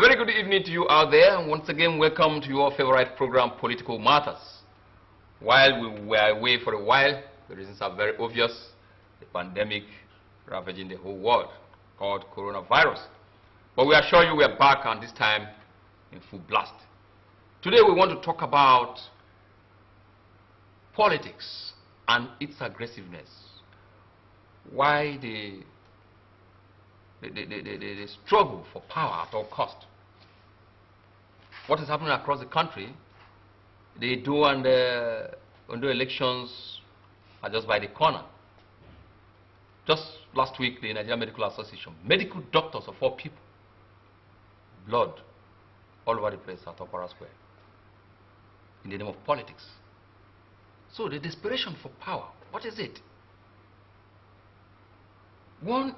very good evening to you out there, and once again, welcome to your favorite program, Political Matters. While we were away for a while, the reasons are very obvious. The pandemic ravaging the whole world, called coronavirus. But we assure you we are back, and this time in full blast. Today we want to talk about politics and its aggressiveness. Why the struggle for power at all cost. What is happening across the country, the do and undo elections are just by the corner. Just last week, the Nigerian Medical Association, medical doctors of all people, blood all over the place at Opera Square in the name of politics. So the desperation for power, what is it? One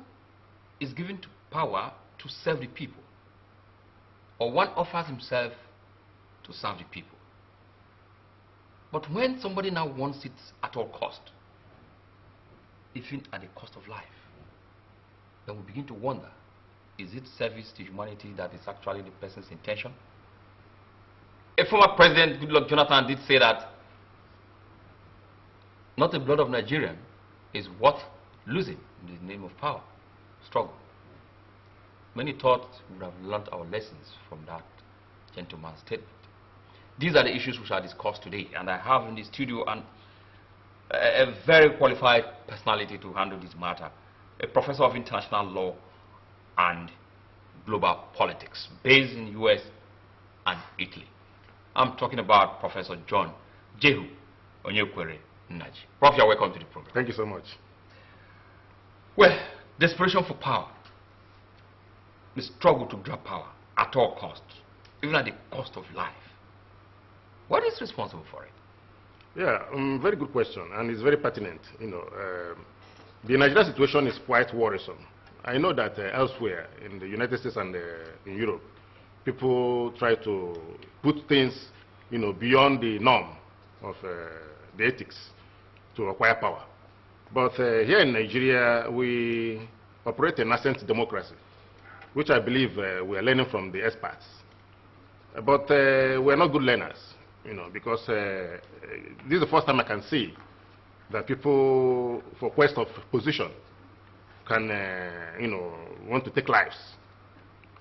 is given to power to serve the people, or one offers himself to serve the people. But when somebody now wants it at all cost, even at the cost of life, then we begin to wonder, is it service to humanity that is actually the person's intention? A former president, Goodluck Jonathan, did say that not the blood of Nigerian is worth losing in the name of power struggle. Many thought we would have learned our lessons from that gentleman's statement. These are the issues we shall discuss today, and I have in the studio a very qualified personality to handle this matter, a professor of international law and global politics, based in the US and Italy. I'm talking about Professor John JEHU ONYEKWERE, NNAJI. Prof, you're welcome to the program. Thank you so much. Well, desperation for power, the struggle to grab power at all costs, even at the cost of life. What is responsible for it? Yeah, very good question, and it's very pertinent. The Nigerian situation is quite worrisome. I know that elsewhere in the United States and in Europe, people try to put things, beyond the norm of the ethics to acquire power. But here in Nigeria, we operate a nascent democracy, which I believe we are learning from the experts. But we're not good learners, because this is the first time I can see that people, for quest of position, can, want to take lives.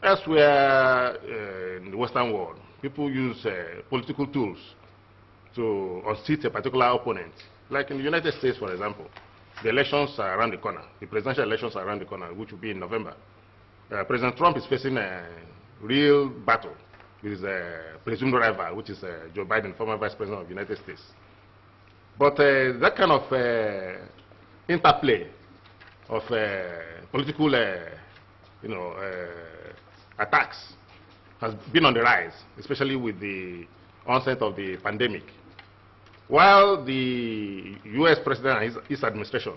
Elsewhere in the Western world, people use political tools to unseat a particular opponent. Like in the United States, for example, the elections are around the corner. The presidential elections are around the corner, which will be in November. President Trump is facing a real battle with his presumed rival, which is Joe Biden, former Vice President of the United States. But that kind of interplay of political, attacks has been on the rise, especially with the onset of the pandemic. While the U.S. President and his administration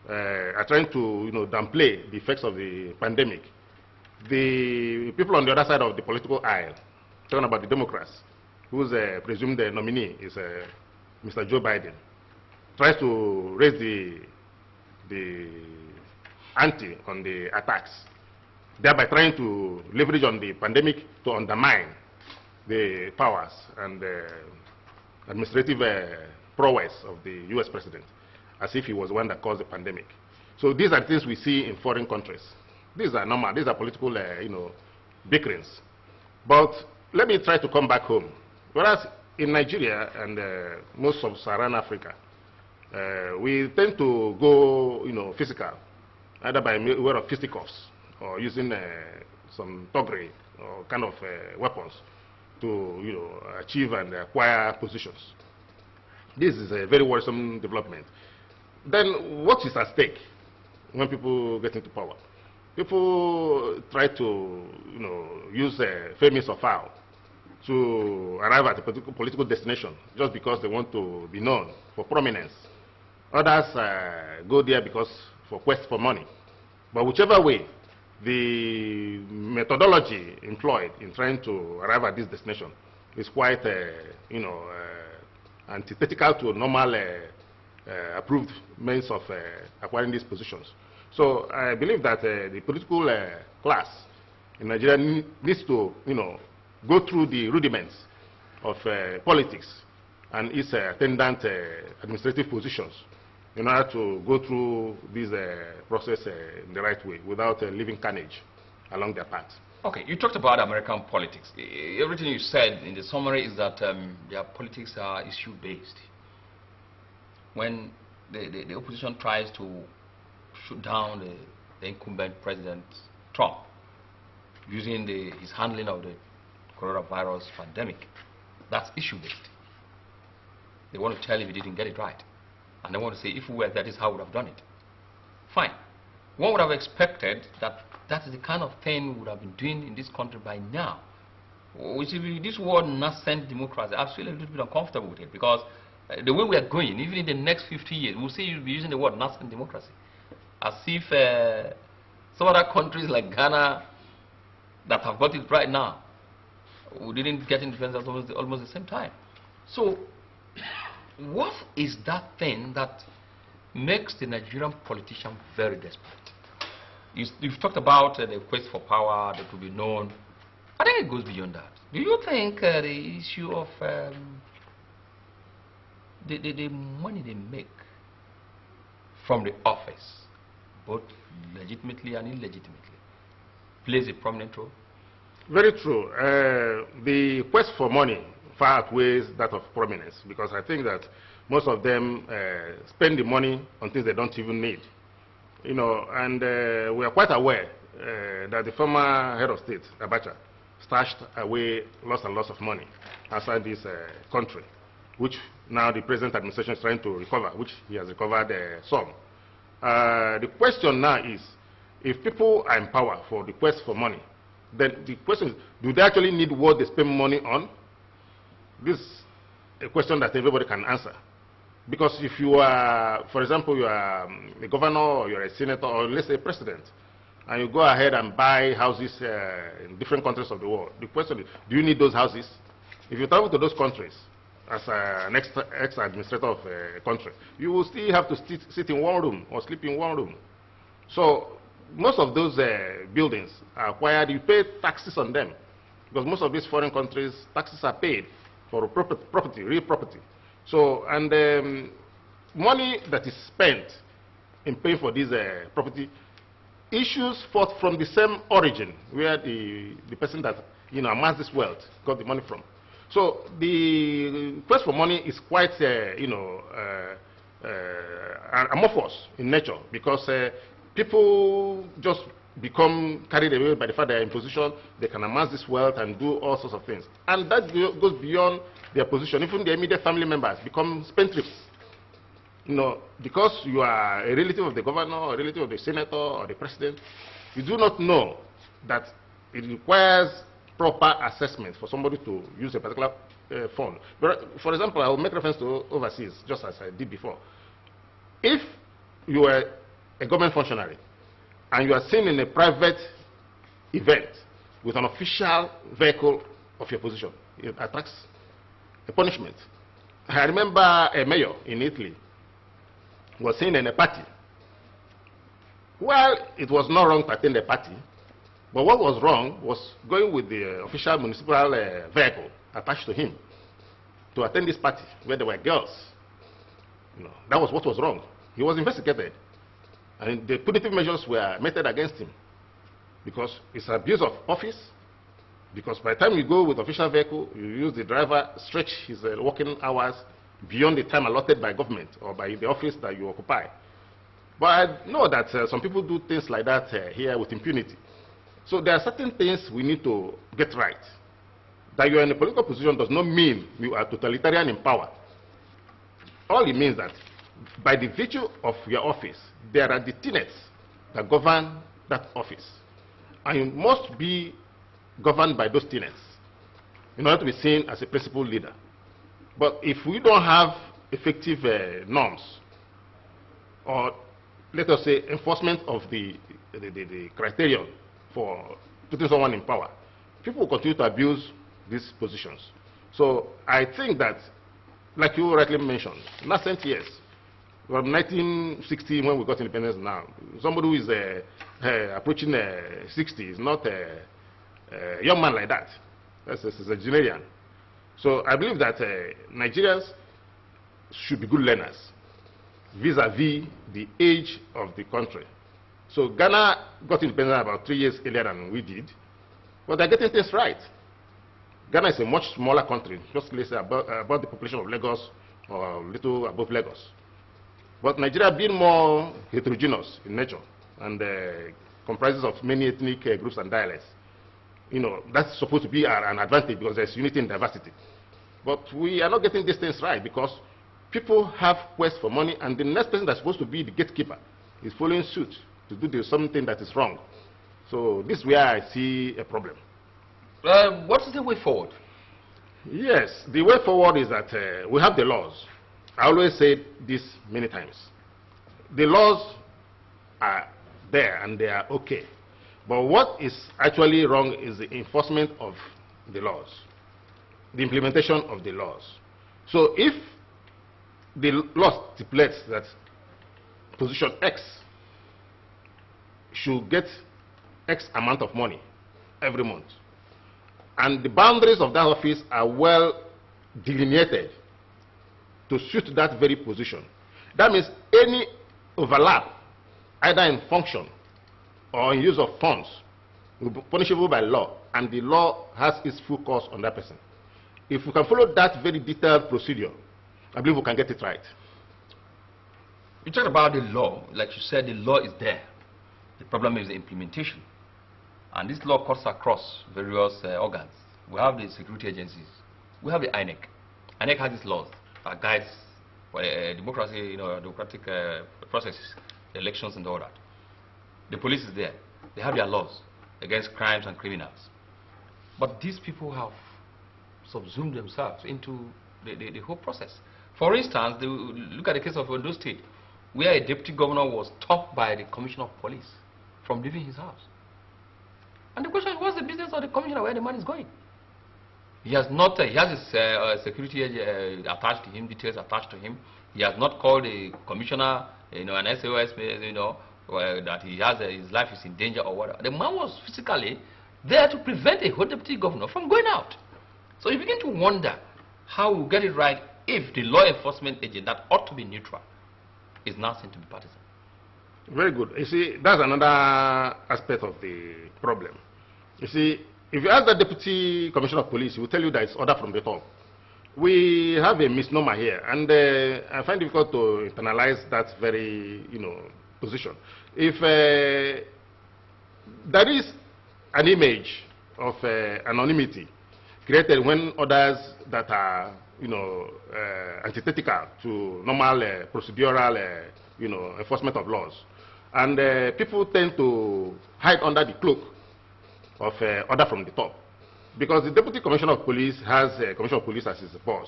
are trying to downplay the effects of the pandemic, the people on the other side of the political aisle, talking about the Democrats, whose presumed nominee is Mr. Joe Biden, tries to raise the ante on the attacks, thereby trying to leverage on the pandemic to undermine the powers and administrative prowess of the U.S. president, as if he was the one that caused the pandemic. So these are things we see in foreign countries. These are normal. These are political, bickerings. But let me try to come back home. Whereas in Nigeria and most of Sub-Saharan Africa, we tend to go, physical, either by way of fisticuffs or using some thuggery or kind of weapons to, achieve and acquire positions. This is a very worrisome development. Then what is at stake when people get into power? People try to, use fair means or foul to arrive at a political destination just because they want to be known for prominence. Others go there because for quest for money. But whichever way, the methodology employed in trying to arrive at this destination is quite, antithetical to normal approved means of acquiring these positions. So I believe that the political class in Nigeria needs to, go through the rudiments of politics and its attendant administrative positions in order to go through this process in the right way without leaving carnage along their path. Okay, you talked about American politics. Everything you said in the summary is that their politics are issue-based. When the opposition tries to shoot down the incumbent President Trump using his handling of the coronavirus pandemic, that's issue-based. They want to tell him he didn't get it right. And they want to say, if we were that is how we would have done it. Fine. One would have expected that that is the kind of thing we would have been doing in this country by now. Which is this word nascent democracy, I feel a little bit uncomfortable with it, because the way we are going, even in the next 50 years, we'll see you'll be using the word nascent democracy. As if some other countries like Ghana that have got it right now, we didn't get independence at almost the same time. So, what is that thing that makes the Nigerian politician very desperate? You've talked about the quest for power that will be known. I think it goes beyond that. Do you think the issue of the money they make from the office, both legitimately and illegitimately, plays a prominent role? Very true. The quest for money far outweighs that of prominence, because I think that most of them spend the money on things they don't even need. And we are quite aware that the former head of state, Abacha, stashed away lots and lots of money outside this country, which now the present administration is trying to recover, which he has recovered some. The question now is, if people are in power for the quest for money, then the question is, do they actually need what they spend money on? This is a question that everybody can answer. Because if you are, for example, you are a governor or you're a senator or let's say a president, and you go ahead and buy houses in different countries of the world, the question is, do you need those houses? If you travel to those countries as an ex-administrator of a country, you will still have to sit in one room or sleep in one room. So most of those buildings are acquired, you pay taxes on them. Because most of these foreign countries, taxes are paid for property, real property. So, and money that is spent in paying for this property issues forth from the same origin where the person that amassed this wealth got the money from. So the quest for money is quite amorphous in nature, because people just become carried away by the fact they are in position, they can amass this wealth and do all sorts of things. And that goes beyond their position. Even their immediate family members become spendthrifts. Because you are a relative of the governor, or a relative of the senator, or the president, you do not know that it requires proper assessment for somebody to use a particular fund. But for example, I will make reference to overseas, just as I did before. If you are a government functionary, and you are seen in a private event with an official vehicle of your position, it attracts a punishment. I remember a mayor in Italy was seen in a party. Well, it was not wrong to attend a party, but what was wrong was going with the official municipal vehicle attached to him to attend this party where there were girls. That was what was wrong. He was investigated. And the punitive measures were meted against him, because it's abuse of office. Because by the time you go with official vehicle, you use the driver, stretch his working hours beyond the time allotted by government or by the office that you occupy. But I know that some people do things like that here with impunity. So there are certain things we need to get right. That you are in a political position does not mean you are totalitarian in power. All it means that by the virtue of your office, there are the tenets that govern that office. And you must be governed by those tenets in order to be seen as a principled leader. But if we don't have effective norms, or let us say enforcement of the criterion for putting someone in power, people will continue to abuse these positions. So I think that, like you rightly mentioned, nascent years, from 1960 when we got independence now, somebody who is approaching 60 is not young man like that. That's a Nigerian. So I believe that Nigerians should be good learners vis-a-vis the age of the country. So Ghana got independent about 3 years earlier than we did, but they're getting things right. Ghana is a much smaller country, just let's say about the population of Lagos or a little above Lagos. But Nigeria being more heterogeneous in nature and comprises of many ethnic groups and dialects, you know, that's supposed to be an advantage because there's unity in diversity. But we are not getting these things right because people have quest for money, and the next person that's supposed to be the gatekeeper is following suit to do something that is wrong. So this is where I see a problem. What is the way forward? Yes, the way forward is that we have the laws. I always say this many times. The laws are there and they are okay. But what is actually wrong is the enforcement of the laws, the implementation of the laws. So if the law stipulates that position X should get X amount of money every month, and the boundaries of that office are well delineated to suit that very position, that means any overlap, either in function or in use of funds, will be punishable by law, and the law has its full course on that person. If we can follow that very detailed procedure, I believe we can get it right. You talked about the law. Like you said, the law is there. The problem is the implementation. And this law cuts across various organs. We have the security agencies. We have the INEC. INEC has its laws that guides democracy, you know, democratic processes, elections and all that. The police is there. They have their laws against crimes and criminals. But these people have subsumed themselves into the whole process. For instance, look at the case of Ondo State, where a deputy governor was stopped by the commissioner of police from leaving his house. And the question is, what's the business of the commissioner where the man is going? He has not, he has his security attached to him, details attached to him. He has not called the commissioner, you know, an SOS, you know, that he has his life is in danger or whatever. The man was physically there to prevent a whole deputy governor from going out. So you begin to wonder how we get it right if the law enforcement agent that ought to be neutral is now seen to be partisan. Very good. You see, that's another aspect of the problem. You see, if you ask the deputy commissioner of police, he will tell you that it's order from the top. We have a misnomer here, and I find it difficult to internalize that very, you know, position. If there is an image of anonymity created when others that are, you know, antithetical to normal procedural, you know, enforcement of laws, and people tend to hide under the cloak of order from the top, because the deputy commissioner of police has commissioner of police as his boss.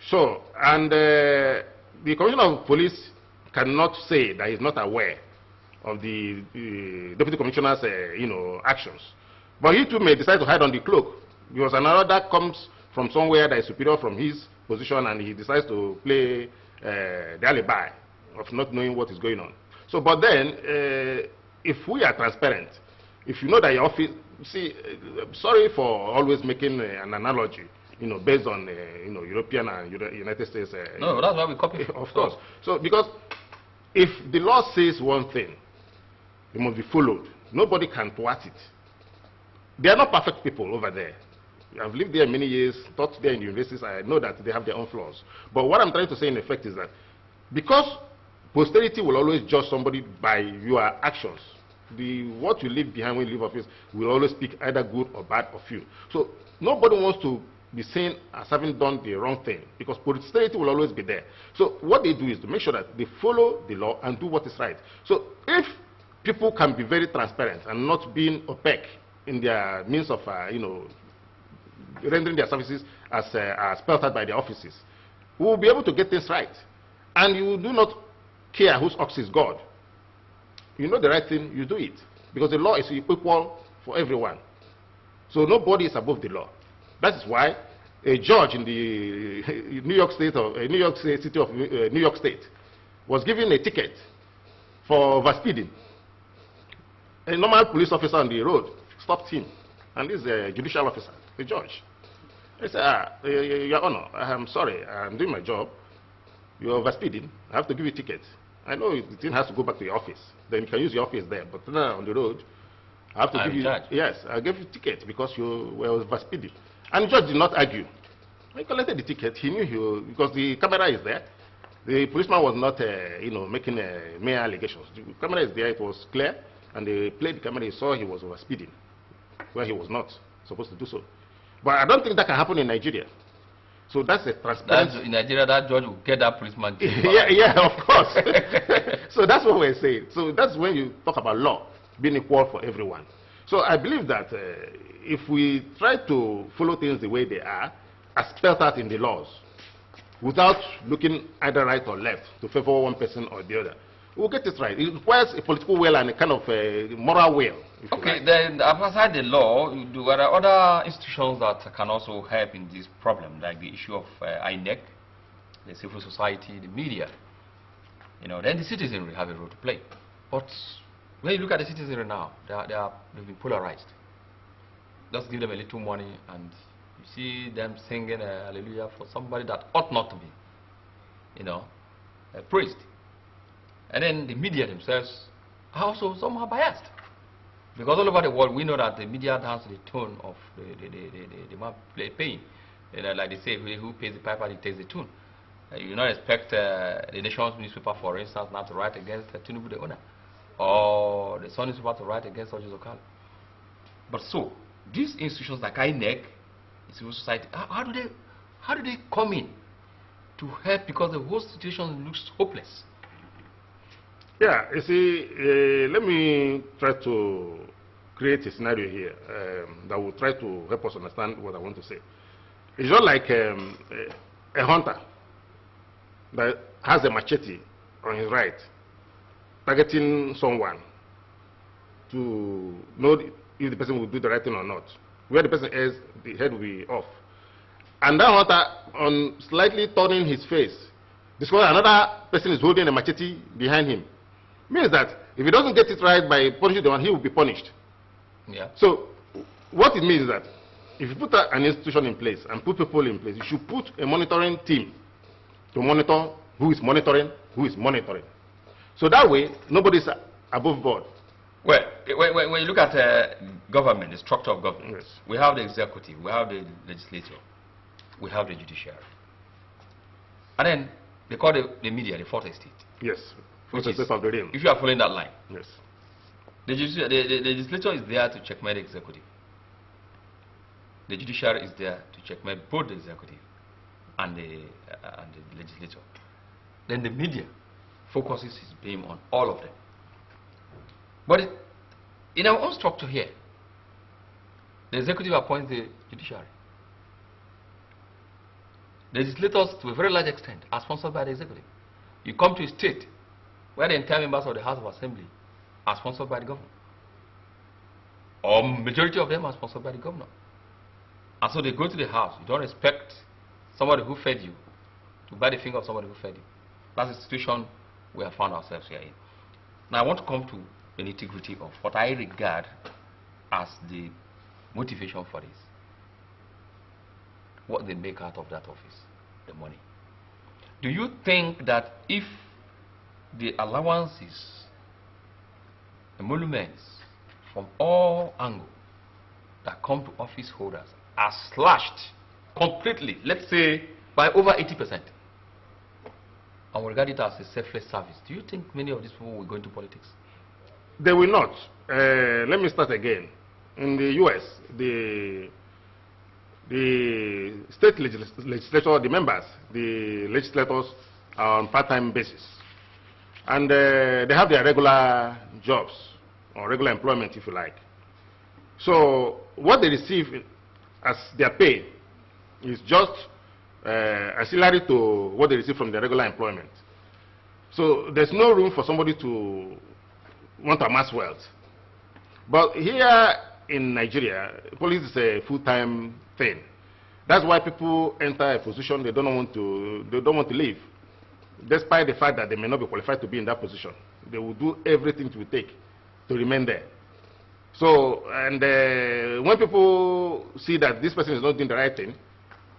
So, and the commissioner of police cannot say that he's not aware of the deputy commissioner's, you know, actions. But he too may decide to hide on the cloak, because another comes from somewhere that is superior from his position, and he decides to play the alibi of not knowing what is going on. So, but then, if we are transparent, if you know that your office, see, sorry for always making an analogy, you know, based on, you know, European and United States. No, that's why we copy. Of course. So, because if the law says one thing, it must be followed. Nobody can thwart it. They are not perfect people over there. I've lived there many years, taught there in the universities. I know that they have their own flaws. But what I'm trying to say in effect is that because posterity will always judge somebody by your actions, what you leave behind when you leave office will always speak either good or bad of you. So nobody wants to be seen as having done the wrong thing, because posterity will always be there. So what they do is to make sure that they follow the law and do what is right. So if people can be very transparent and not being opaque in their means of, you know, rendering their services as spelled out by their offices, we will be able to get things right. And you do not care whose ox is God. You know the right thing, you do it. Because the law is equal for everyone. So nobody is above the law. That is why a judge in the New York State of New York State City of New York State was given a ticket for overspeeding. A normal police officer on the road stopped him and this is a judicial officer, the judge. He said, Your Honor, I'm sorry, I'm doing my job. You're overspeeding. I have to give you a ticket. I know the thing has to go back to your office. Then you can use your office there. But now on the road, I have to give you... Yes, I gave you a ticket because you were overspeeding. And the judge did not argue. He collected the ticket. He knew because the camera is there. The policeman was not, making mere allegations. The camera is there. It was clear. And they played the camera. He saw he was overspeeding where he was not supposed to do so. But I don't think that can happen in Nigeria. So that's a transparency. In Nigeria, that judge will get that policeman. yeah, of course. So that's what we're saying. So that's when you talk about law being equal for everyone. So I believe that if we try to follow things the way they are, as spelled out in the laws, without looking either right or left to favor one person or the other, we'll get it right. It requires a political will and a kind of a moral will. Okay, then aside the law, there are other institutions that can also help in this problem, like the issue of INEC, the civil society, the media. Then the citizenry have a role to play. But when you look at the citizenry now, they've been polarized. Just give them a little money and you see them singing hallelujah for somebody that ought not to be, praised. And then the media themselves are also somehow biased. Because all over the world, we know that the media dance to the tune of the man paying. Like they say, who pays the piper, he takes the tune. You not expect the nation's newspaper, for instance, not to write against Tinubu, the owner, or the Sun newspaper to write against Ojo Zokalo. But so, these institutions like INEC, civil society, how do they come in to help, because the whole situation looks hopeless? Yeah, you see, let me try to create a scenario here that will try to help us understand what I want to say. It's not like a hunter that has a machete on his right, targeting someone to know if the person will do the right thing or not. Where the person is, the head will be off. And that hunter, on slightly turning his face, discovers another person is holding a machete behind him. Means that if he doesn't get it right by punishing the one, he will be punished. Yeah. So what it means is that if you put an institution in place and put people in place, you should put a monitoring team to monitor who is monitoring, who is monitoring. So that way, nobody is above board. Well, when you look at government, the structure of government, yes, we have the executive, we have the legislature, we have the judiciary. And then they call the media the fourth estate. Yes. Which is, if you are following that line, yes, the legislature is there to checkmate the executive. The judiciary is there to checkmate both the executive and the legislature. Then the media focuses its beam on all of them. But in our own structure here, the executive appoints the judiciary. Legislators, to a very large extent, are sponsored by the executive. You come to a state where the entire members of the House of Assembly are sponsored by the governor, or majority of them are sponsored by the governor. And so they go to the House. You don't expect somebody who fed you to bite the finger of somebody who fed you. That's the situation we have found ourselves here in. Now I want to come to the nitty-gritty of what I regard as the motivation for this. What they make out of that office, the money. Do you think that if the allowances, emoluments from all angles that come to office holders are slashed completely, let's say by over 80%, and we regard it as a selfless service, do you think many of these people will go into politics? They will not. Let me start again. In the US, the state legislature, the members, the legislators are on part-time basis. And they have their regular jobs, or regular employment, if you like. So what they receive as their pay is just ancillary to what they receive from their regular employment. So there's no room for somebody to want to amass wealth. But here in Nigeria, police is a full-time thing. That's why people enter a position they don't want to leave, despite the fact that they may not be qualified to be in that position. They will do everything it will take to remain there. So, and when people see that this person is not doing the right thing,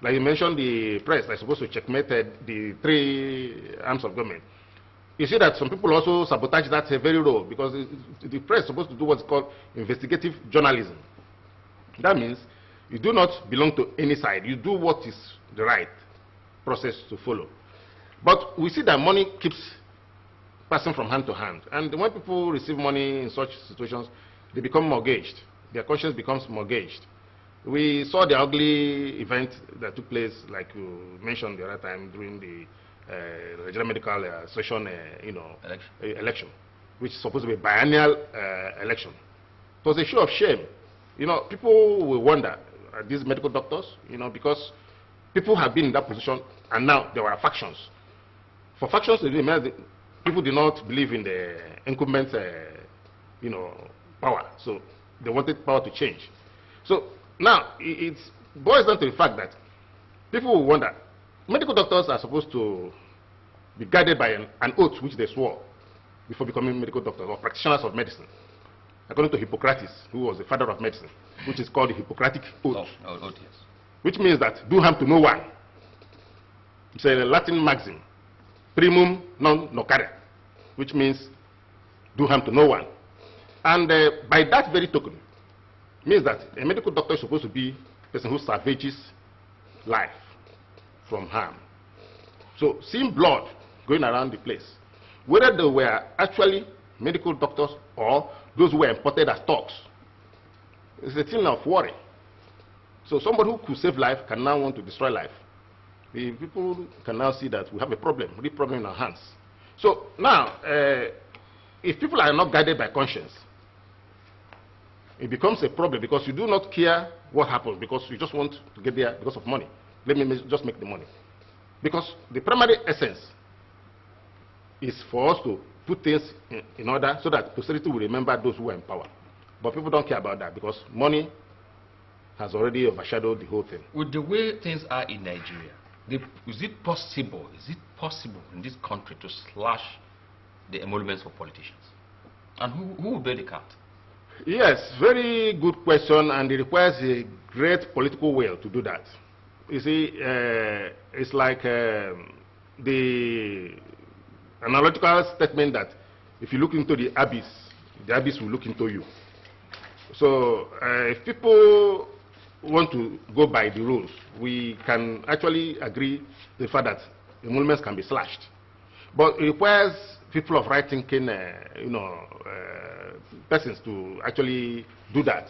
like you mentioned, the press is supposed to checkmate the three arms of government. You see that some people also sabotage that very role, because the press is supposed to do what's called investigative journalism. That means you do not belong to any side. You do what is the right process to follow. But we see that money keeps passing from hand to hand. And when people receive money in such situations, they become mortgaged. Their conscience becomes mortgaged. We saw the ugly event that took place, like you mentioned the other time, during the Nigerian Medical Association election, which is supposed to be a biennial election. It was a show of shame. People will wonder, these medical doctors, because people have been in that position, and now there were factions. For factions, people did not believe in the incumbent, power. So they wanted power to change. So now it boils down to the fact that people will wonder, medical doctors are supposed to be guided by an oath which they swore before becoming medical doctors or practitioners of medicine, according to Hippocrates, who was the father of medicine, which is called the Hippocratic Oath. Yes. Which means that do harm to no one. It's a Latin maxim, primum non nocere, which means do harm to no one. And by that very token, means that a medical doctor is supposed to be a person who salvages life from harm. So seeing blood going around the place, whether they were actually medical doctors or those who were imported as thugs, it's a thing of worry. So somebody who could save life can now want to destroy life. The people can now see that we have a problem, a real problem in our hands. So now, if people are not guided by conscience, it becomes a problem, because you do not care what happens, because you just want to get there because of money. Let me just make the money. Because the primary essence is for us to put things in order so that posterity will remember those who are in power. But people don't care about that, because money has already overshadowed the whole thing. With the way things are in Nigeria, is it possible in this country to slash the emoluments of politicians? And who will bear the cat? Yes, very good question, and it requires a great political will to do that. You see, it's like the analogical statement that if you look into the abyss will look into you. So if people want to go by the rules, we can actually agree the fact that emoluments can be slashed. But it requires people of right thinking, persons to actually do that.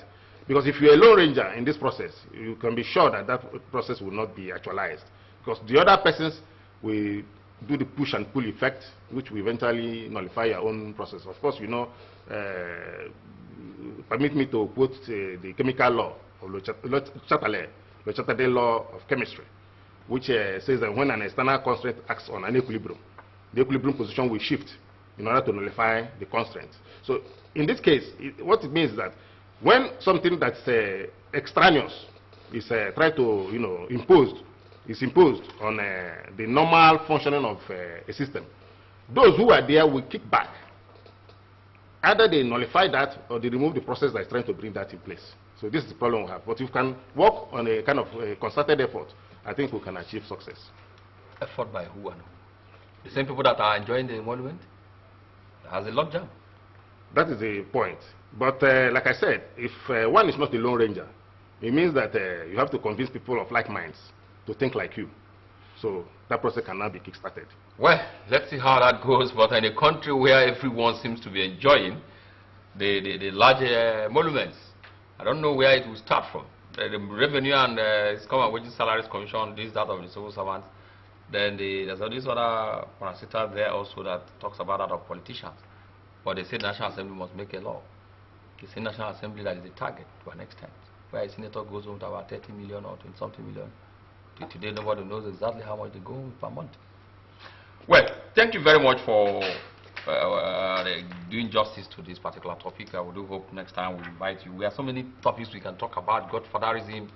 Because if you're a lone ranger in this process, you can be sure that that process will not be actualized. Because the other persons will do the push and pull effect, which will eventually nullify your own process. Of course, permit me to quote the chemical law of Le Chatterley law of chemistry, which says that when an external constraint acts on an equilibrium, the equilibrium position will shift in order to nullify the constraint. So in this case, what it means is that when something that's extraneous is tried to, is imposed on the normal functioning of a system, those who are there will kick back. Either they nullify that or they remove the process that is trying to bring that in place. So this is the problem we have. But if we can work on a kind of concerted effort, I think we can achieve success. Effort by who and who? The same people that are enjoying the emolument? Has a logjam. That is the point. But like I said, if one is not a lone ranger, it means that you have to convince people of like minds to think like you. So that process can now be kickstarted. Well, let's see how that goes. But in a country where everyone seems to be enjoying the large emoluments, I don't know where it will start from. The revenue and it's come and wages, salaries, commission, this, that of the civil servants. Then there's all this other parastatal there also that talks about that of politicians. But they say the National Assembly must make a law. They say National Assembly that is a target to an extent. Where a senator goes home to about 30 million or 20 something million. Today nobody knows exactly how much they go per month. Well, thank you very much for doing justice to this particular topic. I do hope next time we invite you. We have so many topics we can talk about, godfatherism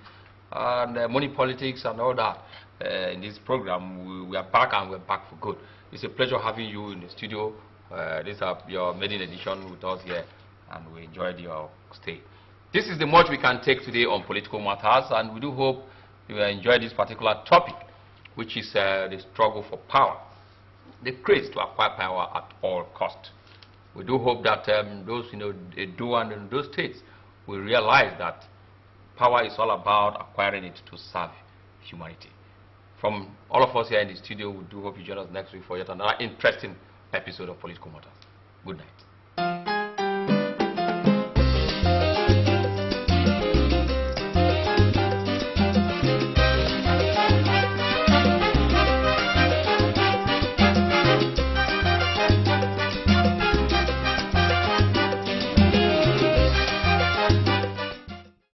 and money politics and all that. In this program, we are back, and we're back for good. It's a pleasure having you in the studio. This is your maiden edition with us here. and we enjoyed your stay. This is the much we can take today on political matters, and we do hope you will enjoy this particular topic, which is the struggle for power, the craze to acquire power at all cost. We do hope that those, Edo and in those states will realize that power is all about acquiring it to serve humanity. From all of us here in the studio, we do hope you join us next week for yet another interesting episode of Political Matters. Good night.